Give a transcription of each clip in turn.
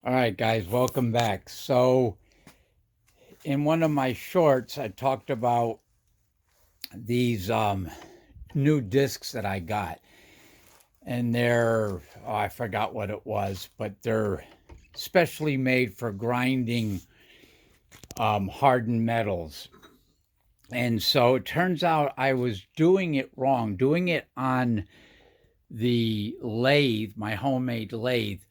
All right, guys, welcome back. So, in one of my shorts, I talked about these new discs that I got, and I forgot what it was, but they're specially made for grinding hardened metals. And so it turns out I was doing it wrong, doing it on the lathe, my homemade lathe,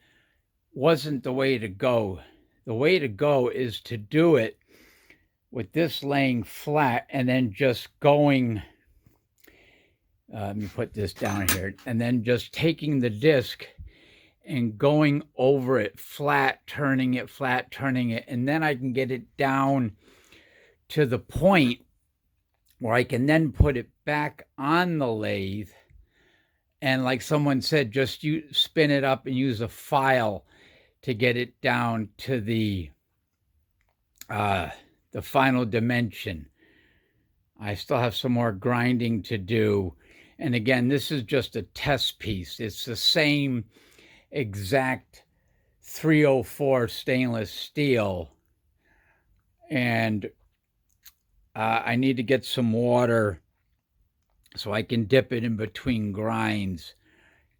wasn't the way to go. The way to go is to do it with this laying flat and then just going, let me put this down here, and then just taking the disc and going over it flat, turning it, and then I can get it down to the point where I can then put it back on the lathe. And like someone said, just you spin it up and use a file to get it down to the final dimension. I still have some more grinding to do. And again, this is just a test piece. It's the same exact 304 stainless steel. And I need to get some water so I can dip it in between grinds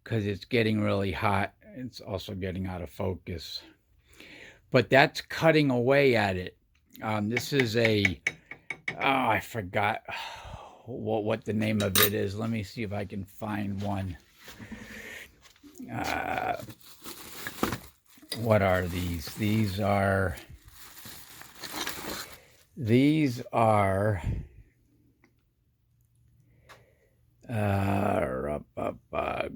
because it's getting really hot. It's also getting out of focus. But that's cutting away at it. This is I forgot what the name of it is. Let me see if I can find one. What are these? These are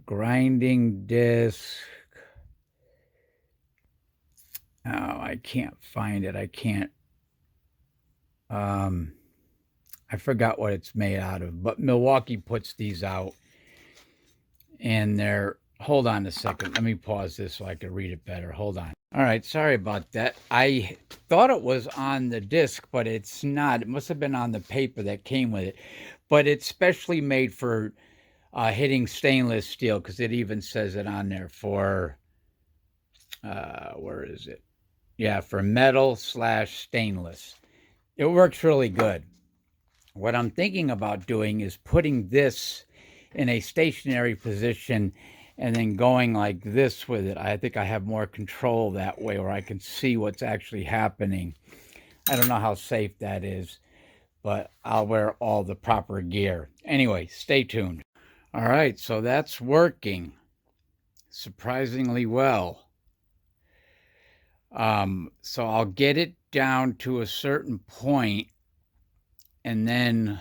grinding disc. Oh, I can't find it. I can't. I forgot what it's made out of, but Milwaukee puts these out, and they're. Hold on a second. Let me pause this so I can read it better. Hold on. All right, sorry about that. I thought it was on the disc, but it's not. It must have been on the paper that came with it. But it's specially made for hitting stainless steel because it even says it on there for, where is it? Yeah, for metal/stainless. It works really good. What I'm thinking about doing is putting this in a stationary position and then going like this with it. I think I have more control that way where I can see what's actually happening. I don't know how safe that is, but I'll wear all the proper gear. Anyway, stay tuned. All right, so that's working surprisingly well. So I'll get it down to a certain point and then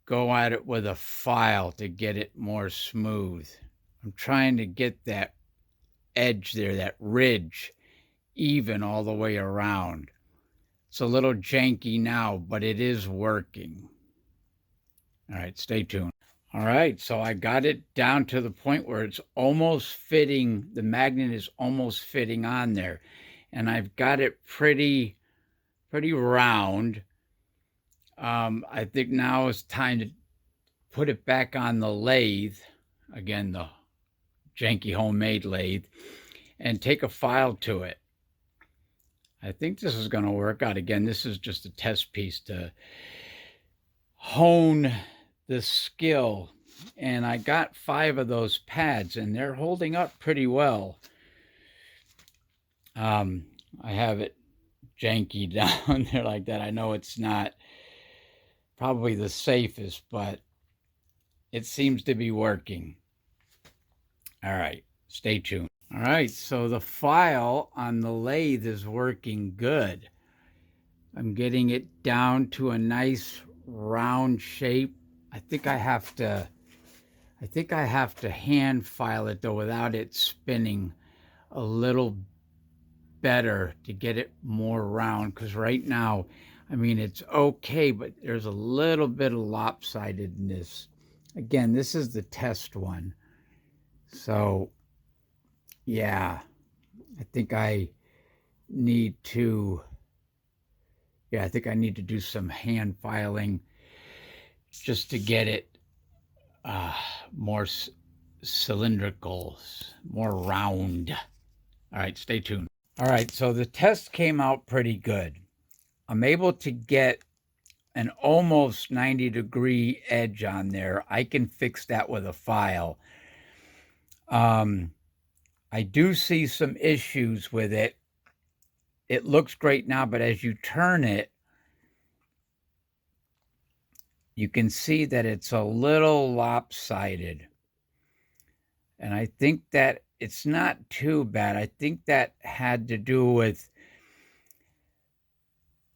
go at it with a file to get it more smooth. I'm trying to get that edge there, that ridge, even all the way around. It's a little janky now, but it is working. All right, stay tuned. All right, so I got it down to the point where it's almost fitting, the magnet is almost fitting on there. And I've got it pretty round. I think now it's time to put it back on the lathe, again, the janky homemade lathe, and take a file to it. I think this is going to work out. Again, this is just a test piece to hone the skill. And I got 5 of those pads, and they're holding up pretty well. I have it janky down there like that. I know it's not probably the safest, but it seems to be working. All right, stay tuned. All right, so the file on the lathe is working good. I'm getting it down to a nice round shape. I think I have to hand file it though without it spinning a little better to get it more round, because right now, I mean, it's okay, but there's a little bit of lopsidedness. Again, this is the test one. So, yeah, I think I need to, do some hand filing just to get it more cylindrical, more round. All right, stay tuned. All right, so the test came out pretty good. I'm able to get an almost 90-degree edge on there. I can fix that with a file. I do see some issues with it. It looks great now, but as you turn it, you can see that it's a little lopsided. And I think that it's not too bad. I think that had to do with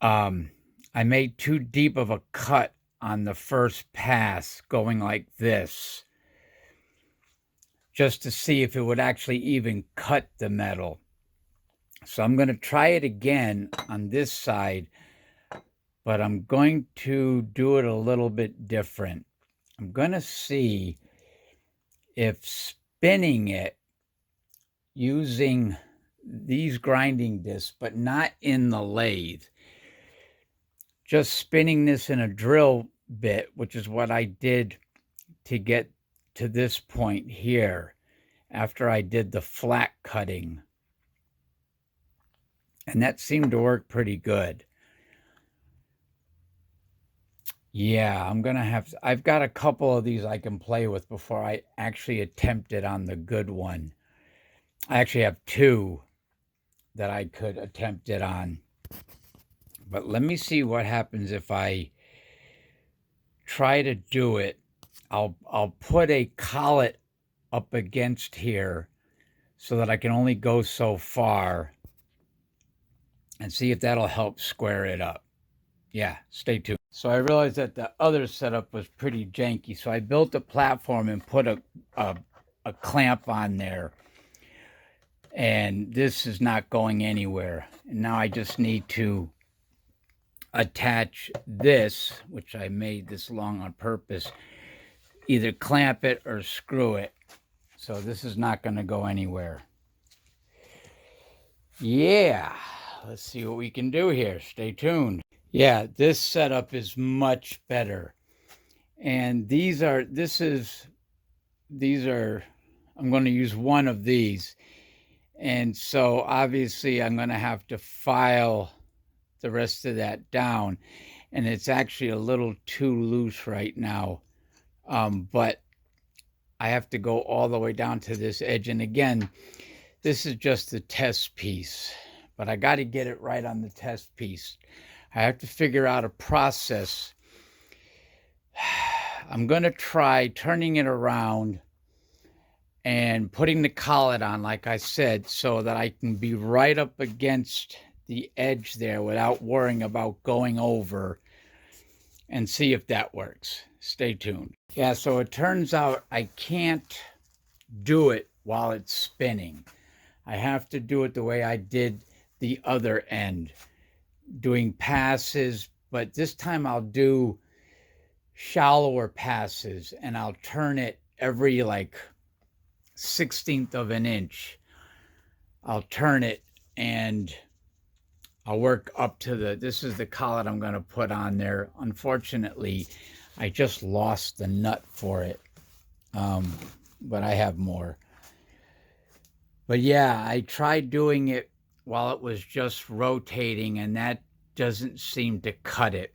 I made too deep of a cut on the first pass going like this, just to see if it would actually even cut the metal. So I'm going to try it again on this side, but I'm going to do it a little bit different. I'm going to see if spinning it using these grinding discs, but not in the lathe, just spinning this in a drill bit, which is what I did to get to this point here after I did the flat cutting. And that seemed to work pretty good. Yeah, I've got a couple of these I can play with before I actually attempt it on the good one. I actually have two that I could attempt it on. But let me see what happens if I try to do it. I'll put a collet up against here so that I can only go so far and see if that'll help square it up. Yeah, stay tuned. So I realized that the other setup was pretty janky, so I built a platform and put a clamp on there, and this is not going anywhere. And now I just need to attach this, which I made this long on purpose, either clamp it or screw it. So this is not going to go anywhere. Yeah, let's see what we can do here. Stay tuned. Yeah, this setup is much better. And these are, I'm going to use one of these. And so obviously I'm going to have to file the rest of that down. And it's actually a little too loose right now. But I have to go all the way down to this edge. And again, this is just the test piece, but I got to get it right on the test piece. I have to figure out a process. I'm going to try turning it around and putting the collet on, like I said, so that I can be right up against the edge there without worrying about going over, and see if that works. Stay tuned. Yeah, so it turns out I can't do it while it's spinning. I have to do it the way I did the other end, doing passes, but this time I'll do shallower passes, and I'll turn it every like 1/16 of an inch. I'll turn it and I'll work up to this is the collet I'm going to put on there. Unfortunately, I just lost the nut for it, but I have more. But yeah, I tried doing it while it was just rotating, and that doesn't seem to cut it.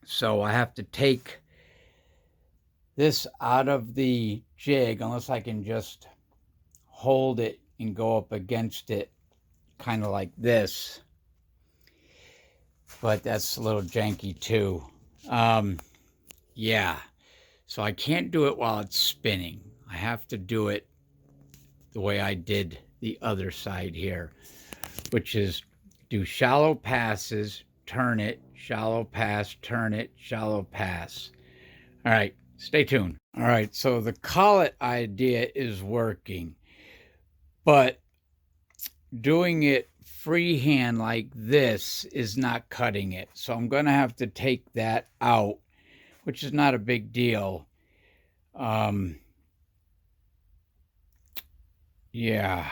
So I have to take this out of the jig, unless I can just hold it and go up against it, kind of like this. But that's a little janky too. Yeah, so I can't do it while it's spinning. I have to do it the way I did the other side here, which is do shallow passes, turn it, shallow pass, turn it, shallow pass. All right, stay tuned. All right, so the collet idea is working, but doing it freehand like this is not cutting it. So I'm going to have to take that out, which is not a big deal. Yeah,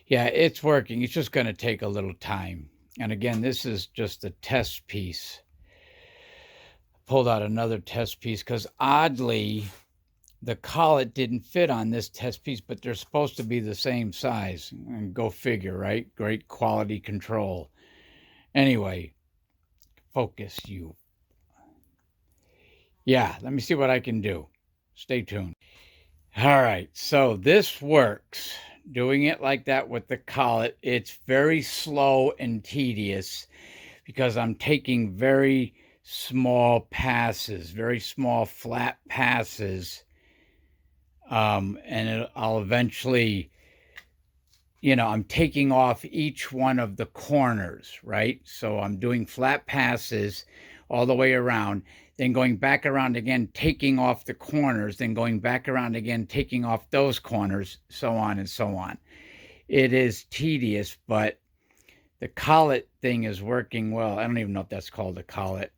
it's working. It's just going to take a little time. And again, this is just a test piece. Pulled out another test piece because oddly, the collet didn't fit on this test piece, but they're supposed to be the same size. And go figure, right? Great quality control. Anyway, focus you. Yeah, let me see what I can do. Stay tuned. All right, so this works. Doing it like that with the collet, it's very slow and tedious because I'm taking very small passes, very small flat passes. I'll eventually, I'm taking off each one of the corners, right? So I'm doing flat passes all the way around, then going back around again, taking off the corners, then going back around again, taking off those corners, so on and so on. It is tedious, but the collet thing is working well. I don't even know if that's called a collet.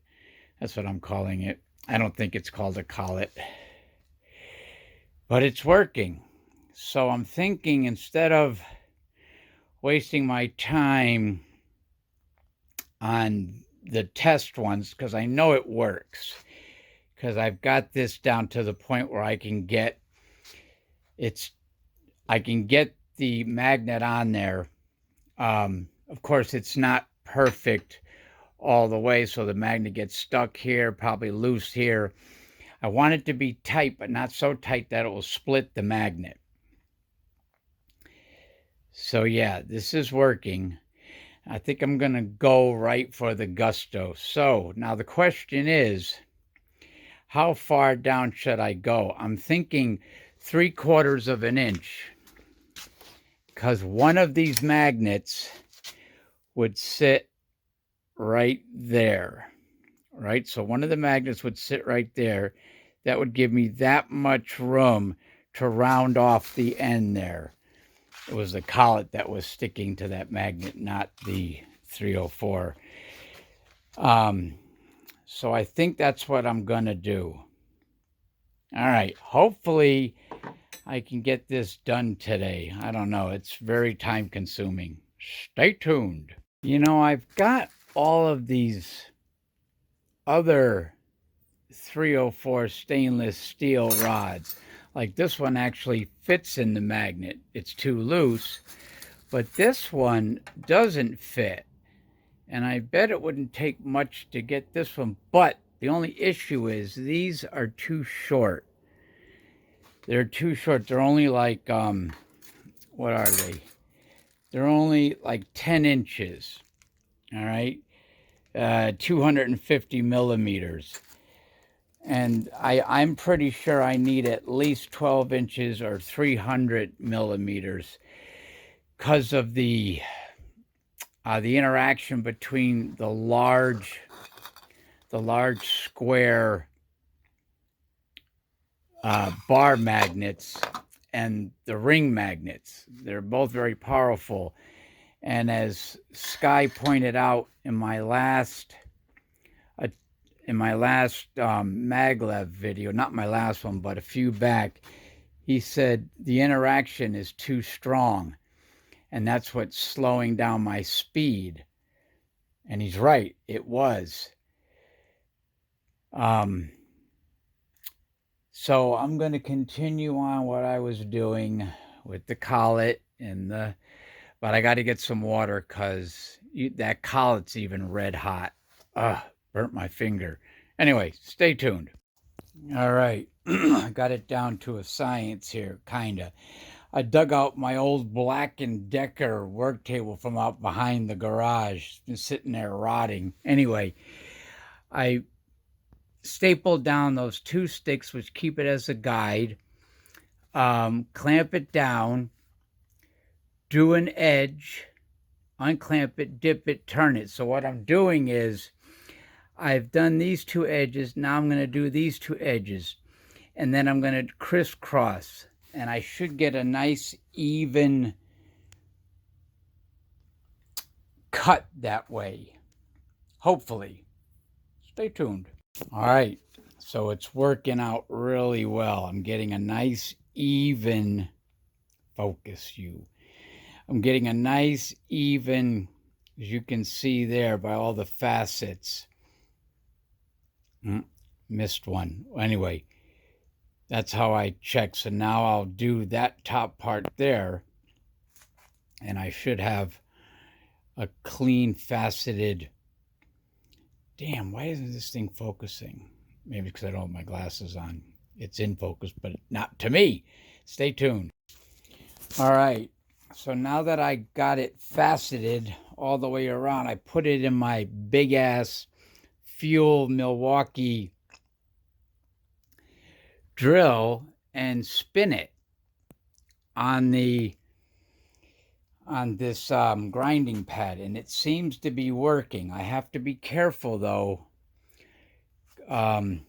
That's what I'm calling it. I don't think it's called a collet, but it's working. So I'm thinking, instead of wasting my time on the test ones, because I know it works, because I've got this down to the point where I can get the magnet on there. Of course, it's not perfect all the way, so the magnet gets stuck here, probably loose here. I want it to be tight, but not so tight that it will split the magnet. So yeah, this is working. I think I'm going to go right for the gusto. So now the question is, how far down should I go? I'm thinking 3/4 of an inch, because one of these magnets would sit right there, right? So one of the magnets would sit right there. That would give me that much room to round off the end there. It was the collet that was sticking to that magnet, not the 304. So I think that's what I'm going to do. All right. Hopefully I can get this done today. I don't know. It's very time consuming. Stay tuned. I've got all of these other 304 stainless steel rods. Like this one actually fits in the magnet. It's too loose, but this one doesn't fit. And I bet it wouldn't take much to get this one. But the only issue is these are too short. They're too short. They're only like, what are they? They're only like 10 inches. All right. 250 millimeters. And I'm pretty sure I need at least 12 inches or 300 millimeters because of the interaction between the large square bar magnets and the ring magnets. They're both very powerful. And as Sky pointed out in my last Maglev video, not my last one, but a few back, he said the interaction is too strong, and that's what's slowing down my speed. And he's right, it was. So I'm going to continue on what I was doing with the collet but I got to get some water because that collet's even red hot. Burnt my finger. Anyway, stay tuned. All right. I got it down to a science here, kind of. I dug out my old Black & Decker work table from out behind the garage. It's been sitting there rotting. Anyway, I stapled down those 2 sticks, which keep it as a guide. Clamp it down. Do an edge. Unclamp it, dip it, turn it. So what I'm doing is, I've done these 2 edges. Now I'm going to do these 2 edges. And then I'm going to crisscross. And I should get a nice even cut that way. Hopefully. Stay tuned. All right. So it's working out really well. I'm getting a nice even focus you. I'm getting a nice even, as you can see there by all the facets. Missed one. Anyway, That's how I check. So now I'll do that top part there, and I should have a clean faceted. Damn, why isn't this thing focusing? Maybe because I don't have my glasses on. It's in focus, but not to me. Stay tuned. All right. So now that I got it faceted all the way around, I put it in my big ass Fuel Milwaukee drill and spin it on this grinding pad, and it seems to be working. I have to be careful though. I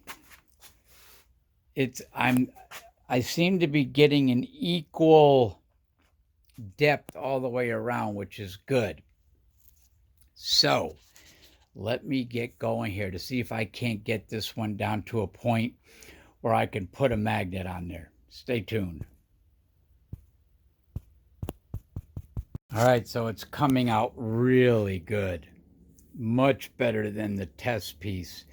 seem to be getting an equal depth all the way around, which is good. So let me get going here to see if I can't get this one down to a point where I can put a magnet on there. Stay tuned. All right, so it's coming out really good. Much better than the test piece.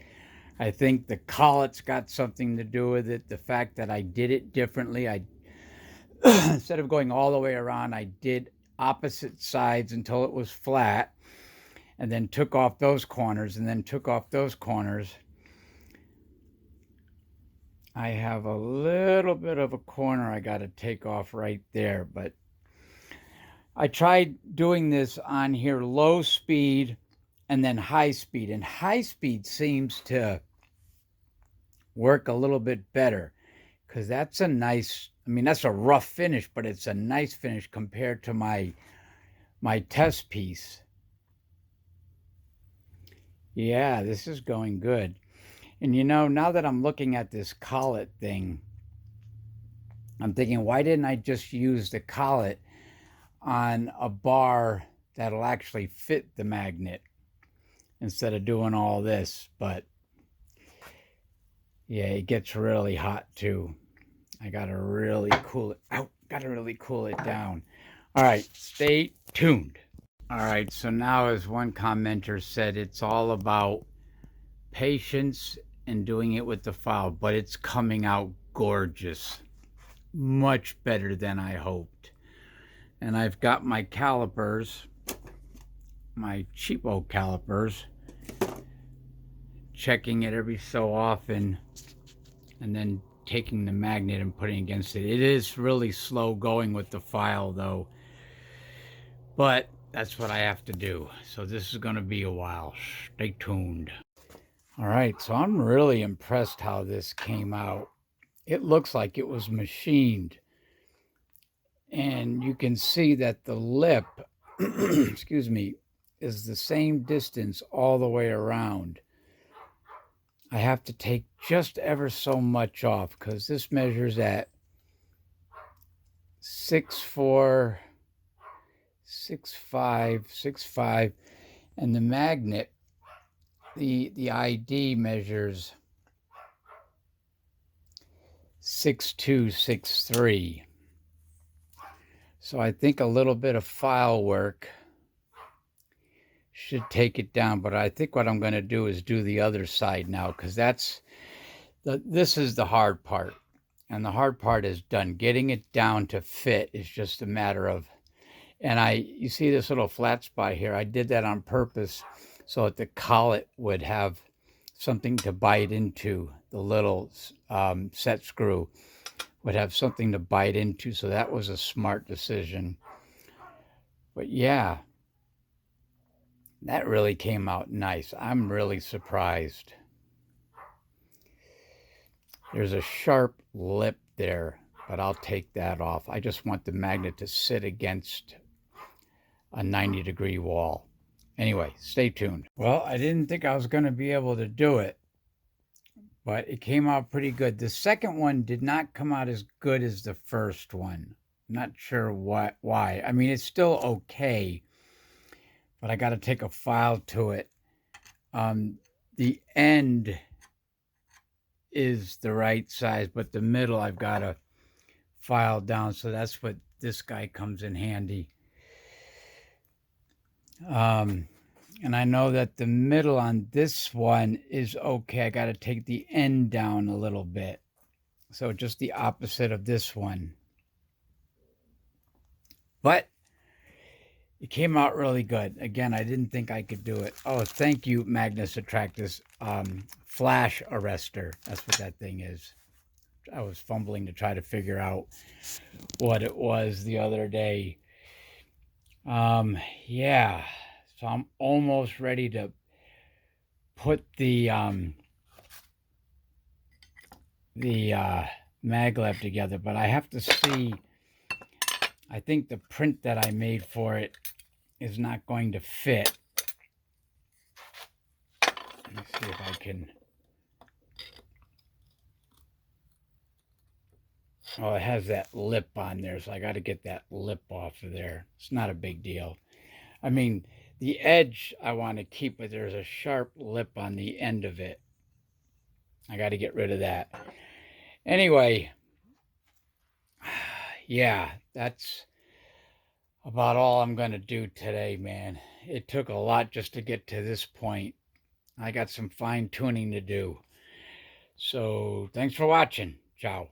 I think the collet's got something to do with it. The fact that I did it differently. I instead of going all the way around, I did opposite sides until it was flat, and then took off those corners, and then took off those corners. I have a little bit of a corner I got to take off right there, but I tried doing this on here low speed and then high speed, and high speed seems to work a little bit better because that's a nice, I mean, that's a rough finish, but it's a nice finish compared to my test piece. Yeah, this is going good. And you know, now that I'm looking at this collet thing, I'm thinking, why didn't I just use the collet on a bar that'll actually fit the magnet instead of doing all this? But yeah, it gets really hot too. I gotta really cool it out. Gotta really cool it down. All right, stay tuned. All right, so now, as one commenter said, it's all about patience and doing it with the file, but it's coming out gorgeous. Much better than I hoped. And I've got my calipers, my cheapo calipers, checking it every so often, and then taking the magnet and putting it against it. It is really slow going with the file though, but that's what I have to do. So this is going to be a while. Stay tuned. All right, so I'm really impressed how this came out. It looks like it was machined. And you can see that the lip, excuse me, is the same distance all the way around. I have to take just ever so much off because this measures at 6'4", 6'5", 6'5", and the magnet, the ID measures 6'2", 6'3". So I think a little bit of file work should take it down, but I think what I'm going to do is do the other side now, because this is the hard part, and the hard part is done. Getting it down to fit is just a matter of, and you see this little flat spot here, I did that on purpose so that the collet would have something to bite into. The little set screw would have something to bite into, so that was a smart decision. But yeah, that really came out nice. I'm really surprised. There's a sharp lip there, but I'll take that off. I just want the magnet to sit against a 90-degree wall. Anyway, stay tuned. Well, I didn't think I was going to be able to do it, but it came out pretty good. The second one did not come out as good as the first one. I'm not sure why. I mean, it's still okay, but I got to take a file to it. The end is the right size, but the middle I've got to file down, so that's what this guy comes in handy. And I know that the middle on this one is okay. I got to take the end down a little bit. So just the opposite of this one. But it came out really good. Again, I didn't think I could do it. Oh, thank you, Magnus Attractus. Flash arrestor. That's what that thing is. I was fumbling to try to figure out what it was the other day. Yeah. So I'm almost ready to put the maglev together, but I have to see. I think the print that I made for it is not going to fit. Let me see if I can. Oh, it has that lip on there, so I got to get that lip off of there. It's not a big deal. I mean, the edge I want to keep, but there's a sharp lip on the end of it. I got to get rid of that. Anyway, yeah, that's about all I'm going to do today, man. It took a lot just to get to this point. I got some fine tuning to do. So, thanks for watching. Ciao.